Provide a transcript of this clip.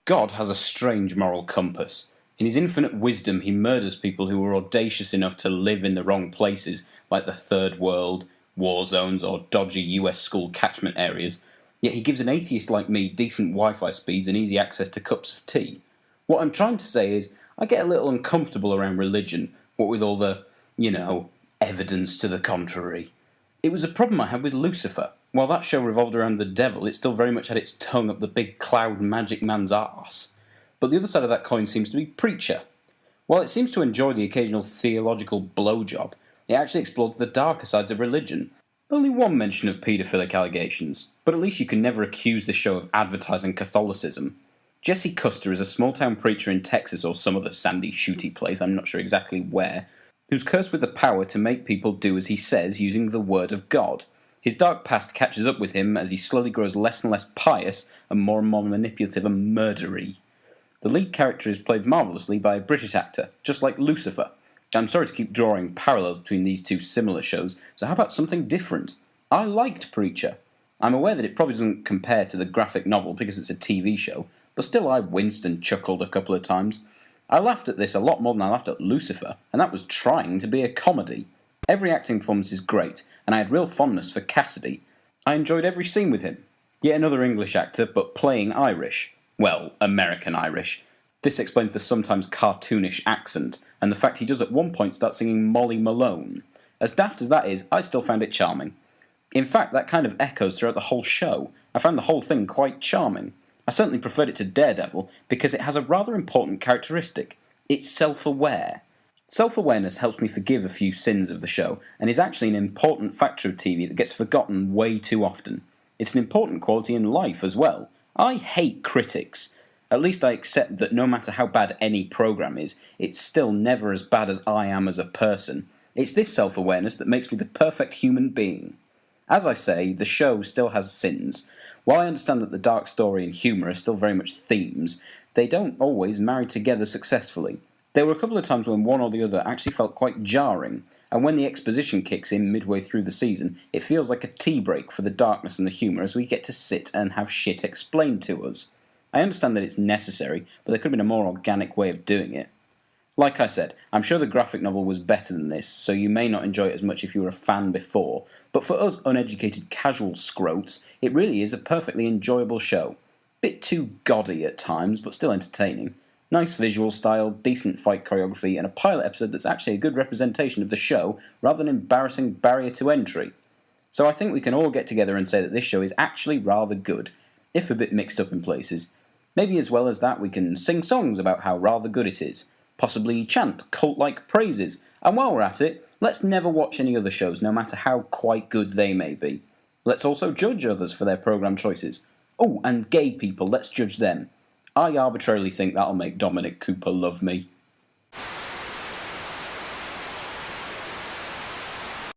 God has a strange moral compass. In his infinite wisdom, he murders people who were audacious enough to live in the wrong places, like the Third World, war zones, or dodgy US school catchment areas, yet he gives an atheist like me decent Wi-Fi speeds and easy access to cups of tea. What I'm trying to say is, I get a little uncomfortable around religion, what with all the, evidence to the contrary. It was a problem I had with Lucifer. While that show revolved around the devil, it still very much had its tongue up the big cloud magic man's arse. But the other side of that coin seems to be Preacher. While it seems to enjoy the occasional theological blowjob, it actually explores the darker sides of religion. Only one mention of paedophilic allegations, but at least you can never accuse the show of advertising Catholicism. Jesse Custer is a small-town preacher in Texas or some other sandy, shooty place, I'm not sure exactly where, who's cursed with the power to make people do as he says using the word of God. His dark past catches up with him as he slowly grows less and less pious and more manipulative and murdery. The lead character is played marvellously by a British actor, just like Lucifer. I'm sorry to keep drawing parallels between these two similar shows, so how about something different? I liked Preacher. I'm aware that it probably doesn't compare to the graphic novel because it's a TV show, but still I winced and chuckled a couple of times. I laughed at this a lot more than I laughed at Lucifer, and that was trying to be a comedy. Every acting performance is great, and I had real fondness for Cassidy. I enjoyed every scene with him. Yet another English actor, but playing Irish. Well, American Irish. This explains the sometimes cartoonish accent, and the fact he does at one point start singing Molly Malone. As daft as that is, I still found it charming. In fact, that kind of echoes throughout the whole show. I found the whole thing quite charming. I certainly preferred it to Daredevil because it has a rather important characteristic. It's self-aware. Self-awareness helps me forgive a few sins of the show, and is actually an important factor of TV that gets forgotten way too often. It's an important quality in life as well. I hate critics. At least I accept that no matter how bad any program is, it's still never as bad as I am as a person. It's this self-awareness that makes me the perfect human being. As I say, the show still has sins. While I understand that the dark story and humour are still very much themes, they don't always marry together successfully. There were a couple of times when one or the other actually felt quite jarring, and when the exposition kicks in midway through the season, it feels like a tea break for the darkness and the humour as we get to sit and have shit explained to us. I understand that it's necessary, but there could have been a more organic way of doing it. Like I said, I'm sure the graphic novel was better than this, so you may not enjoy it as much if you were a fan before, but for us uneducated casual scroats, it really is a perfectly enjoyable show. Bit too gaudy at times, but still entertaining. Nice visual style, decent fight choreography, and a pilot episode that's actually a good representation of the show, rather than an embarrassing barrier to entry. So I think we can all get together and say that this show is actually rather good, if a bit mixed up in places. Maybe as well as that we can sing songs about how rather good it is, possibly chant cult-like praises, and while we're at it, let's never watch any other shows no matter how quite good they may be. Let's also judge others for their programme choices. Oh, and gay people, let's judge them. I arbitrarily think that'll make Dominic Cooper love me.